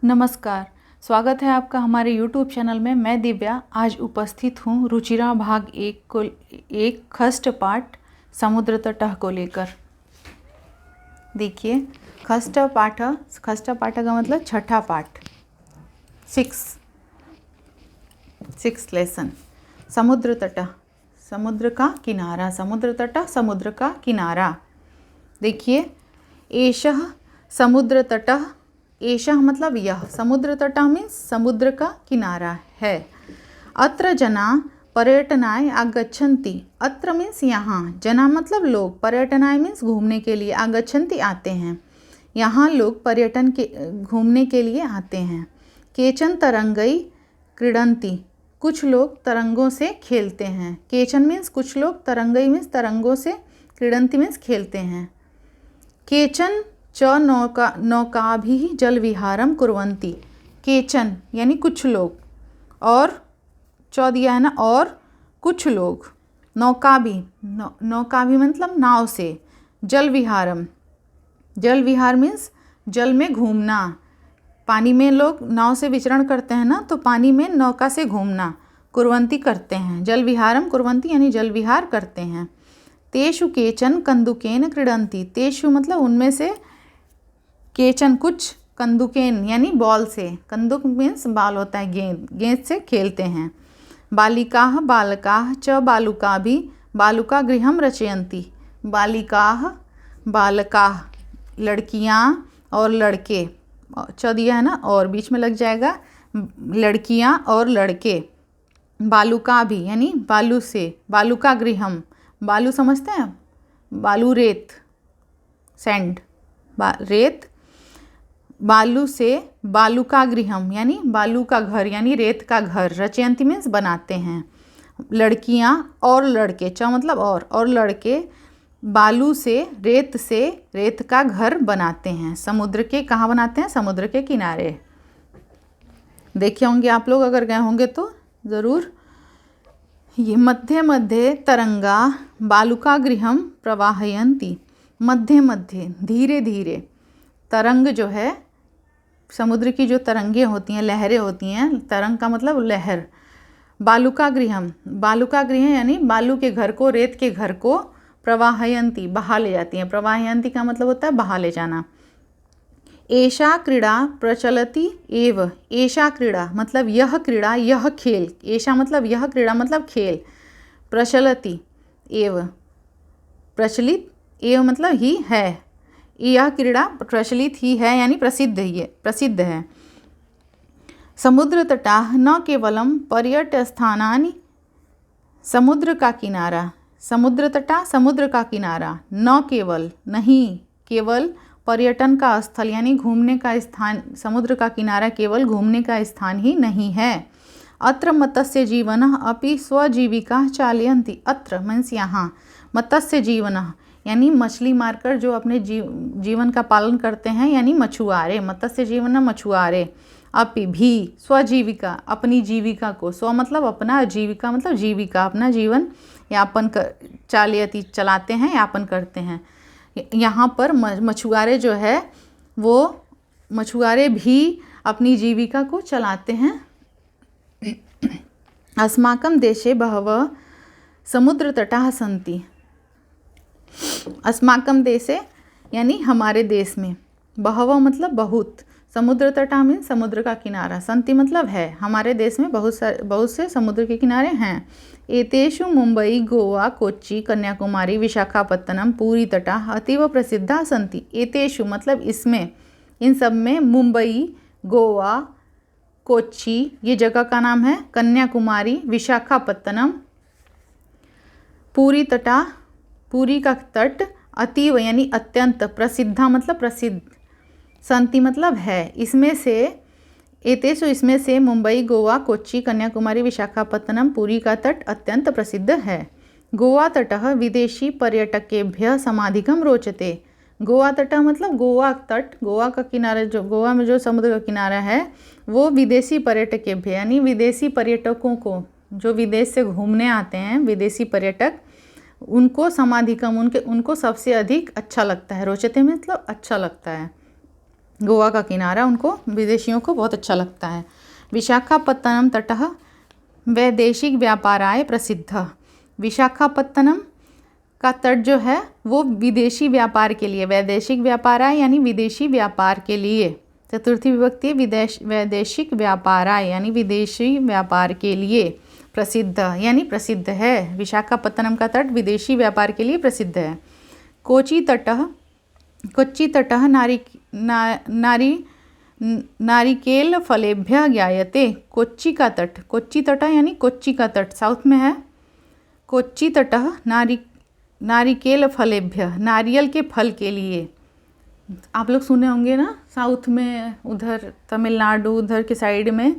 नमस्कार। स्वागत है आपका हमारे YouTube चैनल में। मैं दिव्या आज उपस्थित हूँ रुचिरा भाग एक खस्ट पाठ समुद्र तटः को लेकर। देखिए, खस्ट पाठ का मतलब छठा पाठ, सिक्स लेसन। समुद्र तटः, समुद्र का किनारा, समुद्र तटः समुद्र का किनारा। देखिए, एषः समुद्र तटः, एषः मतलब यह, समुद्र तटः मीन्स समुद्र का किनारा है। अत्र जना पर्यटनाय आगच्छन्ति, अत्र मीन्स यहाँ, जना मतलब लोग, पर्यटनाय मीन्स घूमने के लिए, आगच्छन्ति आते हैं, यहाँ लोग पर्यटन के घूमने के लिए आते हैं। केचन तरंगै क्रीडन्ति, कुछ लोग तरंगों से खेलते हैं। केचन मीन्स कुछ लोग, तरंगै मीन्स तरंगों से, क्रीडन्ति मीन्स खेलते हैं। केचन च नौकाभिः जल विहारम कुर्वन्ति, केचन यानी कुछ लोग, और च दिया है ना, और कुछ लोग, नौकाभिः मतलब नाव से, जल विहारम, जल विहार मीन्स जल में घूमना, पानी में लोग नाव से विचरण करते हैं ना, तो पानी में नौका से घूमना, कुर्वन्ति करते हैं, जल विहारम कुर्वन्ति यानी जल विहार करते हैं। तेषु केचन कंदुकेन क्रीडन्ति, तेषु मतलब उनमें से, केचन कुछ, कंदुकेन यानी बॉल से, कंदुक मीन्स बाल होता है, गेंद, गेंद से खेलते हैं। बालिकाः बालकाः च बालुकाभिः बालुका गृहं रचयन्ति, बालिकाः बालकाः लड़कियाँ और लड़के, च दिया है ना, और बीच में लग जाएगा, लड़कियाँ और लड़के। बालुका भी यानी बालू से, बालुका गृहम, बालू समझते हैं, बालू रेत, सैंड, रेत, बालू से, बालुका गृहम यानी बालू का घर यानी रेत का घर, रचयंती मीन्स बनाते हैं। लड़कियां और लड़के, च मतलब और लड़के बालू से, रेत का घर बनाते हैं। समुद्र के कहाँ बनाते हैं? समुद्र के किनारे। देखे होंगे आप लोग, अगर गए होंगे तो ज़रूर। ये मध्य मध्य तरंगा बालुका गृहम प्रवाहयन्ति, मध्य मध्य धीरे धीरे, तरंग जो है, समुद्र की जो तरंगें होती हैं, लहरें होती हैं, तरंग का मतलब लहर। बालुका गृहम, बालुका गृह यानी बालू के घर को, रेत के घर को, प्रवाहयन्ति बहा ले जाती हैं। प्रवाहयन्ति का मतलब होता है बहा ले जाना। एषा क्रीड़ा प्रचलति एव, एषा क्रीड़ा मतलब यह क्रीड़ा, यह खेल, एषा मतलब यह, क्रीड़ा मतलब खेल, प्रचलति एव प्रचलित, एव मतलब ही है, यह क्रीड़ा प्रचलित ही है यानी प्रसिद्ध है। समुद्र तटाः न केवलम पर्यटन स्थानानि, समुद्र का किनारा, समुद्र तटा समुद्र का किनारा, न केवल नहीं, केवल पर्यटन का स्थल यानी घूमने का स्थान, समुद्र का किनारा केवल घूमने का स्थान ही नहीं है। अत्र मत्स्य जीवनः अपि स्वजीविका चालयन्ति, अत्र मीन्स यहाँ, मत्स्य जीवनः यानी मछली मारकर जो अपने जीवन का पालन करते हैं, यानी मछुआरे, मत्स्य जीवन मछुआरे। अपि भी स्वजीविका, अपनी जीविका को, स्व मतलब अपना, जीविका मतलब जीविका, अपना जीवन यापन कर, चालयति चलाते हैं, यापन करते हैं। यहाँ पर मछुआरे जो है वो, मछुआरे भी अपनी जीविका को चलाते हैं। अस्माकं देशे बहवः समुद्र तटाः सन्ति, अस्माकम देशे यानी हमारे देश में, बहवः मतलब बहुत, समुद्र तटा मीन्स समुद्र का किनारा, संति मतलब है, हमारे देश में बहुत से समुद्र के किनारे हैं। एतेषु मुंबई गोवा कोच्चि कन्याकुमारी विशाखापत्तनम पूरी तटा अतीव प्रसिद्धा सन्ति, एतेषु मतलब इसमें, इन सब में, मुंबई, गोवा, कोच्चि ये जगह का नाम है, कन्याकुमारी, विशाखापत्तनम, पूरी तटा पूरी का तट, अतीव यानी अत्यंत, प्रसिद्धा मतलब प्रसिद्ध, संति मतलब है, इसमें से, एतेषु इसमें से, मुंबई गोवा कोच्चि कन्याकुमारी विशाखापत्तनम पूरी का तट अत्यंत प्रसिद्ध है। गोवा तटः विदेशी पर्यटकेभ्यः समाधिकं रोचते, गोवा तटः मतलब गोवा तट, गोवा का किनारा, जो गोवा में जो समुद्र का किनारा है वो विदेशी पर्यटकेभ्यः यानी विदेशी पर्यटकों को, जो विदेश से घूमने आते हैं विदेशी पर्यटक, उनको समाधिकम, उनको सबसे अधिक अच्छा लगता है, रोचते मतलब अच्छा लगता है। गोवा का किनारा उनको विदेशियों को बहुत अच्छा लगता है। विशाखापत्तनम तटः वैदेशिक व्यापाराय प्रसिद्ध। विशाखापत्तनम का तट जो है वो विदेशी व्यापार के लिए, वैदेशिक व्यापाराय यानी विदेशी व्यापार के लिए, चतुर्थी विभक्ति वैदेशिक व्यापाराय यानी विदेशी व्यापार के लिए, प्रसिद्ध यानी प्रसिद्ध है। विशाखापत्तनम का तट विदेशी व्यापार के लिए प्रसिद्ध है। कोच्चि तटः नारिकेल फलेभ्यः ज्ञायते। कोच्चि का तट, कोच्चि तट यानी कोच्चि का तट साउथ में है। कोच्चि तटः नारिकेल फलेभ्यः, नारियल के फल के लिए। आप लोग सुने होंगे ना, साउथ में उधर तमिलनाडु उधर के साइड में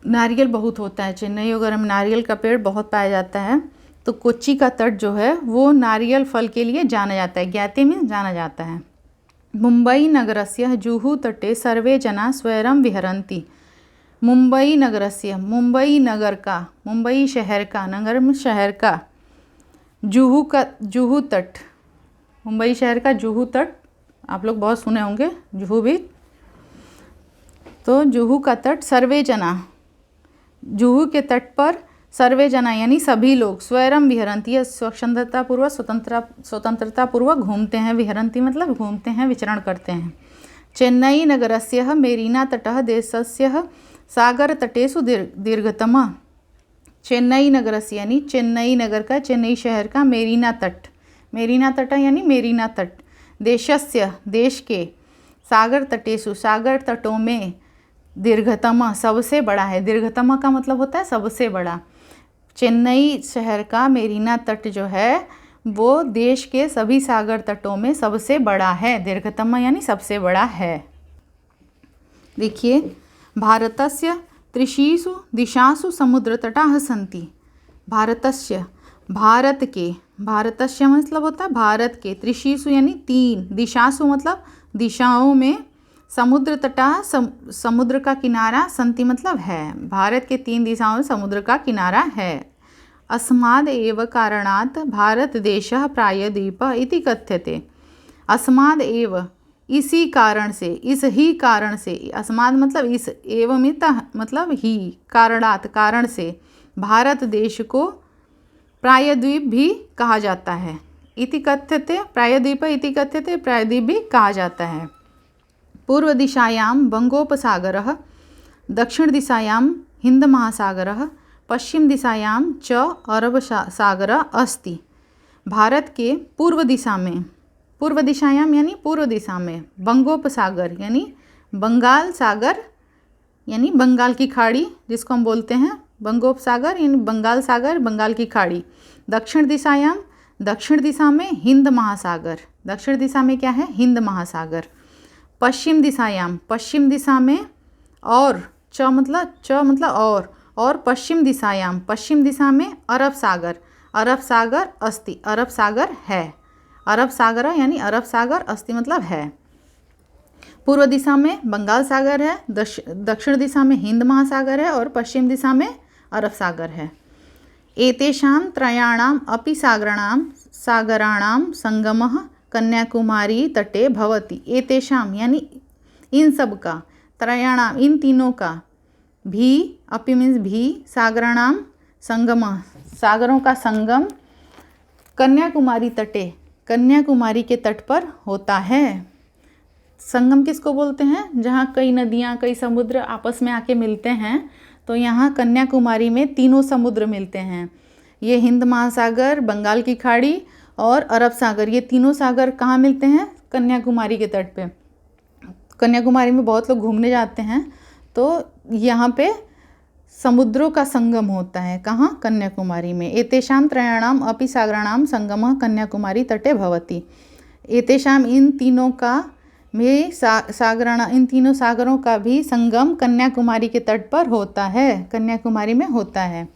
नारियल बहुत होता है। चेन्नई वगैरह में नारियल का पेड़ बहुत पाया जाता है। तो कोच्चि का तट जो है वो नारियल फल के लिए जाना जाता है। ज्ञाते में जाना जाता है। मुंबई नगरस्य जुहू तटे सर्वे जना स्वैरं विहरन्ति। मुंबई नगरस्य, मुंबई नगर का, मुंबई शहर का, नगर में शहर का, जुहू तट, मुंबई शहर का जुहू तट आप लोग बहुत सुने होंगे, जुहू बीच। तो जुहू का तट सर्वे जना, जुहू के तट पर सर्वे जना यानी सभी लोग, स्वैरम विहरन्ति स्वतंत्रतापूर्वक घूमते हैं। विहरन्ति मतलब घूमते हैं, विचरण करते हैं। चेन्नई नगरस्य मेरीना तटः देशस्य सागर तटेषु दीर्घतमः। चेन्नई नगरस्य यानी चेन्नई नगर का, चेन्नई शहर का मेरीना तट, मेरीना तट यानी मेरीना तट, देशस्य देश के, सागर तटेषु सागर तटों में, दीर्घतम सबसे बड़ा है। दीर्घतम का मतलब होता है सबसे बड़ा। चेन्नई शहर का मेरीना तट जो है वो देश के सभी सागर तटों में सबसे बड़ा है। दीर्घतम यानी सबसे बड़ा है। देखिए, भारतस्य त्रिषु दिशासु समुद्रतटाः सन्ति। भारतस्य, भारत के, भारतस्य मतलब होता है भारत के, त्रिषु यानी तीन, दिशासु मतलब दिशाओं में, समुद्र तटा समुद्र का किनारा, संति मतलब है, भारत के तीन दिशाओं में समुद्र का किनारा है। अस्माद् एव कारणात् भारत देशः प्रायद्वीपः इति कथ्यते। अस्माद् एव इसी कारण से, इस ही कारण से, अस्माद् मतलब इस, एवमितः मतलब ही, कारणात् कारण से, भारत देश को प्रायद्वीप भी कहा जाता है। इति कथ्यते, प्रायद्वीप इति कथ्यते, प्रायद्वीप भी कहा जाता है। पूर्व दिशायां बंगोपसागरः, दक्षिण दिशायां हिंद महासागरः, पश्चिम दिशायां च अरब सागरः अस्ति। भारत के पूर्व दिशा में, पूर्व दिशायां यानी पूर्व दिशा में, बंगोपसागर यानी बंगाल सागर यानी बंगाल की खाड़ी जिसको हम बोलते हैं, बंगोपसागर यानी बंगाल सागर, बंगाल की खाड़ी। दक्षिण दिशायां, दक्षिण दिशा में हिंद महासागर, दक्षिण दिशा में क्या है, हिंद महासागर। पश्चिम दिशायां, पश्चिम दिशा में, और च मतलब और पश्चिम दिशायां, पश्चिम दिशा में अरब सागर, अरब सागर अस्ति, अरब सागर है, अरब सागर यानी अरब सागर अस्ति मतलब है। पूर्व दिशा में बंगाल सागर है, दक्षिण दिशा में हिंद महासागर है और पश्चिम दिशा में अरब सागर है। एतेषां त्रयाणाम् अपि सागराणां संगमः कन्याकुमारी तटे भवति। एतेषां यानी इन सब का, त्रयाणाम इन तीनों का, भी अपि मीन्स भी, सागराणाम संगमः सागरों का संगम, कन्याकुमारी तटे कन्याकुमारी के तट पर होता है। संगम किसको बोलते हैं, जहाँ कई नदियाँ कई समुद्र आपस में आके मिलते हैं, तो यहाँ कन्याकुमारी में तीनों समुद्र मिलते हैं। ये हिंद महासागर, बंगाल की खाड़ी और अरब सागर, ये तीनों सागर कहाँ मिलते हैं, कन्याकुमारी के तट पे। कन्याकुमारी में बहुत लोग घूमने जाते हैं, तो यहाँ पे समुद्रों का संगम होता है। कहाँ, कन्याकुमारी में। एतेषां त्रयाणाम अपि सागराणाम संगमः कन्याकुमारी तटे भवति। एतेषाम इन तीनों का में सागराणा, इन तीनों सागरों का भी संगम कन्याकुमारी के तट पर होता है, कन्याकुमारी में होता है।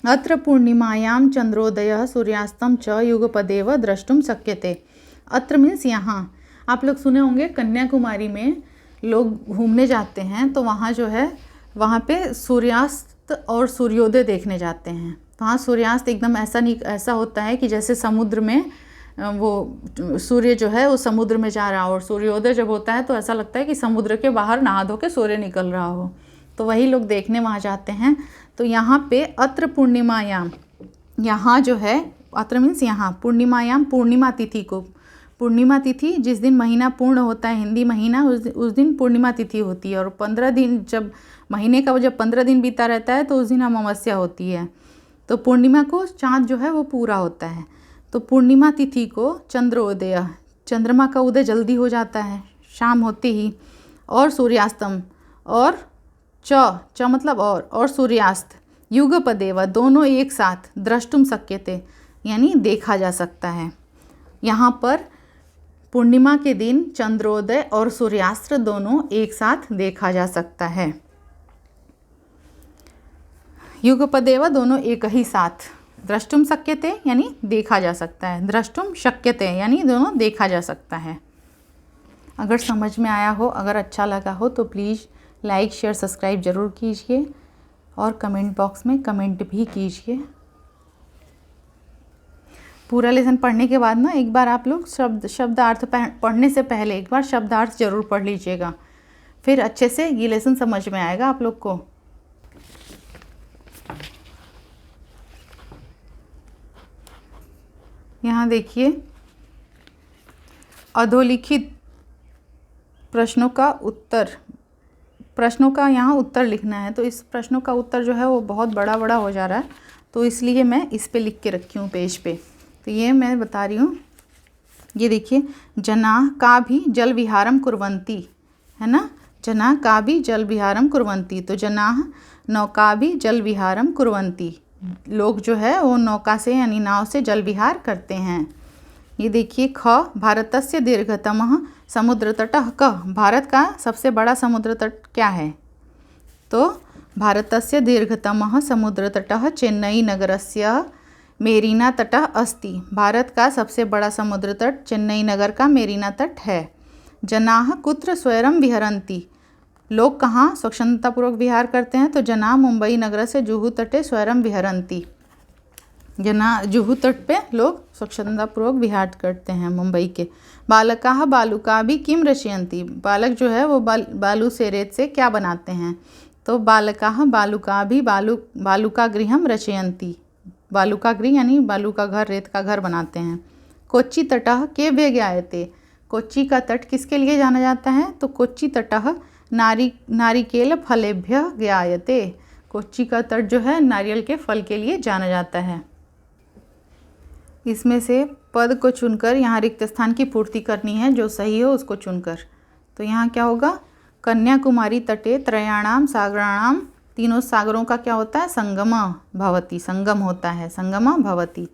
अत्र पूर्णिमायां चंद्रोदयः सूर्यास्तं च युगपदेव द्रष्टुम शक्यते। अत्र मीन्स यहाँ, आप लोग सुने होंगे कन्याकुमारी में लोग घूमने जाते हैं तो वहाँ जो है, वहाँ पे सूर्यास्त और सूर्योदय देखने जाते हैं। वहाँ सूर्यास्त एकदम ऐसा होता है कि जैसे समुद्र में वो सूर्य जो है वो समुद्र में जा रहा हो, और सूर्योदय जब होता है तो ऐसा लगता है कि समुद्र के बाहर नहा धो के सूर्य निकल रहा हो, तो वही लोग देखने वहाँ जाते हैं। तो यहाँ पे अत्र पूर्णिमायाम, यहाँ जो है अत्र मीन्स यहाँ, पूर्णिमायाम पूर्णिमा तिथि को, पूर्णिमा तिथि जिस दिन महीना पूर्ण होता है, हिंदी महीना, उस दिन पूर्णिमा तिथि होती है। और 15 दिन, जब महीने का जब 15 दिन बीता रहता है तो उस दिन अमावस्या होती है। तो पूर्णिमा को चाँद जो है वो पूरा होता है। तो पूर्णिमा तिथि को चंद्रोदय, चंद्रमा का उदय जल्दी हो जाता है शाम होते ही, और सूर्यास्तम, और च मतलब और सूर्यास्त, युगपदेव दोनों एक साथ, द्रष्टुम शक्यते यानी देखा जा सकता है। यहाँ पर पूर्णिमा के दिन चंद्रोदय और सूर्यास्त दोनों एक साथ देखा जा सकता है। युगपदेव दोनों एक ही साथ, द्रष्टुम शक्यते यानी देखा जा सकता है, द्रष्टुम शक्यते यानी दोनों देखा जा सकता है। अगर समझ में आया हो, अगर अच्छा लगा हो तो प्लीज़ लाइक शेयर सब्सक्राइब ज़रूर कीजिए, और कमेंट बॉक्स में कमेंट भी कीजिए। पूरा लेसन पढ़ने के बाद ना एक बार आप लोग शब्दार्थ पढ़ने से पहले एक बार शब्दार्थ ज़रूर पढ़ लीजिएगा, फिर अच्छे से ये लेसन समझ में आएगा आप लोग को। यहाँ देखिए, अधोलिखित प्रश्नों का उत्तर, प्रश्नों का यहाँ उत्तर लिखना है। तो इस प्रश्नों का उत्तर जो है वो बहुत बड़ा बड़ा हो जा रहा है, तो इसलिए मैं इस पे लिख के रखी हूँ पेज पे। तो ये मैं बता रही हूँ, ये देखिए, जनाः का भी जल विहारम कुर्वन्ति, है ना, जनाः का भी जल विहारम कुर्वन्ति। तो जनाः नौका भी जल विहारम कुर्वन्ति, लोग जो है वो नौका से यानी नाव से जल विहार करते हैं। ये देखिए, ख भारतस्य दीर्घतमः समुद्र तटः कः, भारत का सबसे बड़ा समुद्र तट क्या है? तो भारतस्य दीर्घतमः समुद्र तटः चेन्नई नगरस्य मेरीना तटः अस्ति, भारत का सबसे बड़ा समुद्र तट चेन्नई नगर का मेरीना तट है। जनाः कुत्र स्वैरं विहरन्ति, लोग कहाँ स्वच्छंदतापूर्वक विहार करते हैं? तो जनाः मुंबई नगर से जुहू तटे स्वैरं विहरन्ति, जुहू तट पे लोग स्वच्छंदतापूर्वक विहार करते हैं मुंबई के। बालकाः बालुका भी किम रचयन्ति, बालक जो है वो बालू से रेत से क्या बनाते हैं? तो बालकाः बालुका भी बालुका गृहम रचयन्ति, बालुका गृह यानी बालू का घर, रेत का घर बनाते हैं। कोच्चि तटः केभ्यः ज्ञायते, कोच्चि का तट किसके लिए जाना जाता है? तो कोच्चि तटः नारिकेल फलेभ्यः ज्ञायते, कोच्चि का तट जो है नारियल के फल के लिए जाना जाता है। इसमें से पद को चुनकर यहाँ रिक्त स्थान की पूर्ति करनी है, जो सही हो उसको चुनकर। तो यहाँ क्या होगा? कन्याकुमारी तटे त्रयाणाम सागराणाम, तीनों सागरों का क्या होता है? संगम भवति, संगम होता है, संगम भवति।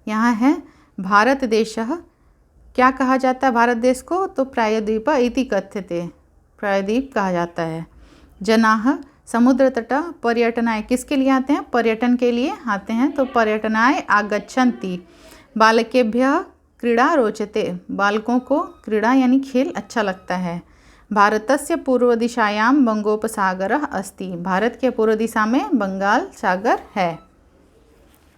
यहाँ है भारत देशः, क्या कहा जाता है भारत देश को? तो प्रायद्वीप इति कथ्यते, प्रायद्वीप कहा जाता है। जनाः समुद्र तटः पर्यटनाय, किसके लिए आते हैं? पर्यटन के लिए आते हैं, तो पर्यटनाय आगच्छन्ति। बालकेभ्यः क्रीड़ा रोचते, बालकों को क्रीड़ा यानी खेल अच्छा लगता है। भारतस्य पूर्व दिशायां बंगोपसागरः अस्ति, भारत के पूर्व दिशा में बंगाल सागर है।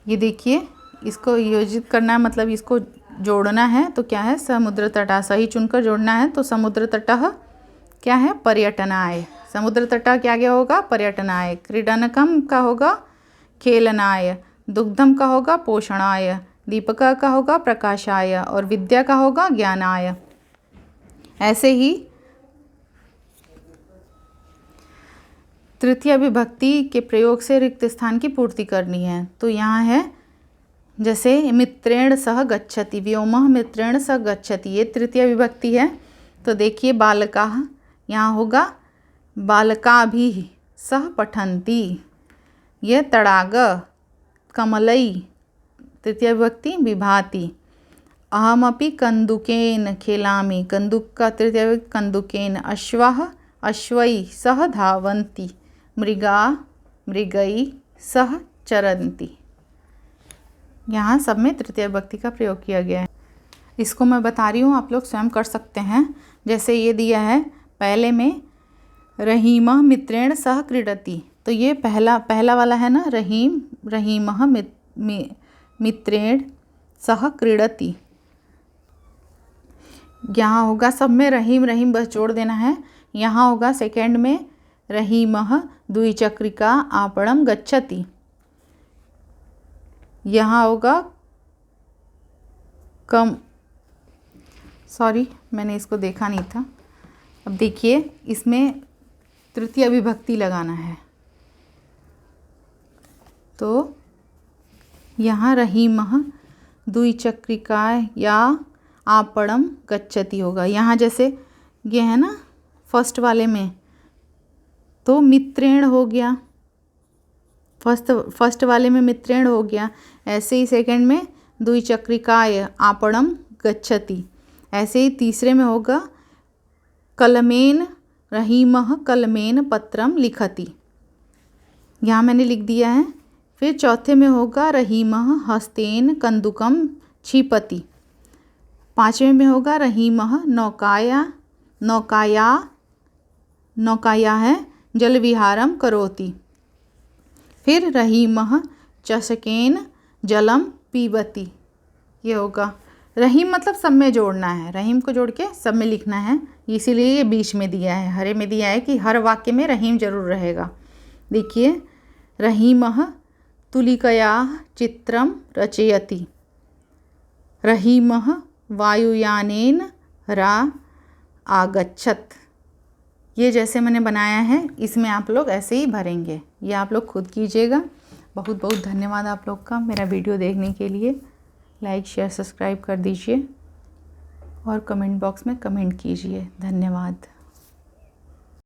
ये देखिए, इसको योजित करना है, मतलब इसको जोड़ना है। तो क्या है? समुद्र तटः, सही चुनकर जोड़ना है। तो समुद्र तटः क्या है? पर्यटनाय, समुद्र तटः क्या क्या होगा? पर्यटनाय। क्रीडनकम का होगा खेलनाय, दुग्धम का होगा पोषणाय, दीपक का होगा प्रकाशाय, और विद्या का होगा ज्ञानाय। ऐसे ही तृतीय विभक्ति के प्रयोग से रिक्त स्थान की पूर्ति करनी है। तो यहाँ है जैसे मित्रेण सह गच्छति, व्योमः मित्रेण सह गच्छति, ये तृतीय विभक्ति है। तो देखिए, बालकाः यहाँ होगा बालकाभिः सह पठन्ति, ये तडाग कमलै, तृतीय विभक्ति विभाति। अहमपि कन्दुकेन खेलामि, कन्दुक का तृतीय विभक्ति कंदुकेन। अश्वः अश्वैः सह धावन्ति, मृगा मृगैः सह चरन्ति। यहाँ सब में तृतीय विभक्ति का प्रयोग किया गया है। इसको मैं बता रही हूँ, आप लोग स्वयं कर सकते हैं। जैसे ये दिया है, पहले में रहीमः मित्रेण सह क्रीडति, तो ये पहला वाला है ना, रहीमः मित्रेण सह क्रीडति। यहाँ होगा सब में रहीम रहीम बस जोड़ देना है। यहाँ होगा सेकंड में रहीमः द्विचक्रिका आपणम गच्छति। यहाँ होगा मैंने इसको देखा नहीं था। अब देखिए इसमें तृतीय विभक्ति लगाना है, तो यहाँ रहीमः द्विचक्रिका या आपणम गच्छति होगा। यहाँ जैसे ये है ना फर्स्ट वाले में, तो मित्रेण हो गया, फर्स्ट वाले में मित्रेण हो गया। ऐसे ही सेकंड में द्विचक्रिकाय आपणम गच्छति। ऐसे ही तीसरे में होगा कलमेन रहीमः कलमेन पत्रम लिखति। यहाँ मैंने लिख दिया है। फिर चौथे में होगा रहीमः हस्तेन कंदुकम क्षिपति। पाँचवें में होगा रहीमः नौकाया है जल विहारम करोति। फिर रहीमः चषकेन जलम पीबति। ये होगा रहीम मतलब सब में जोड़ना है, रहीम को जोड़ के सब में लिखना है, इसीलिए ये बीच में दिया है, हरे में दिया है कि हर वाक्य में रहीम जरूर रहेगा। देखिए रहीमः तुलिकया चित्रम रचयति। रहीमः वायुयानेन रा आगच्छत। ये जैसे मैंने बनाया है इसमें आप लोग ऐसे ही भरेंगे। ये आप लोग खुद कीजिएगा। बहुत बहुत धन्यवाद आप लोग का मेरा वीडियो देखने के लिए। लाइक शेयर सब्सक्राइब कर दीजिए और कमेंट बॉक्स में कमेंट कीजिए। धन्यवाद।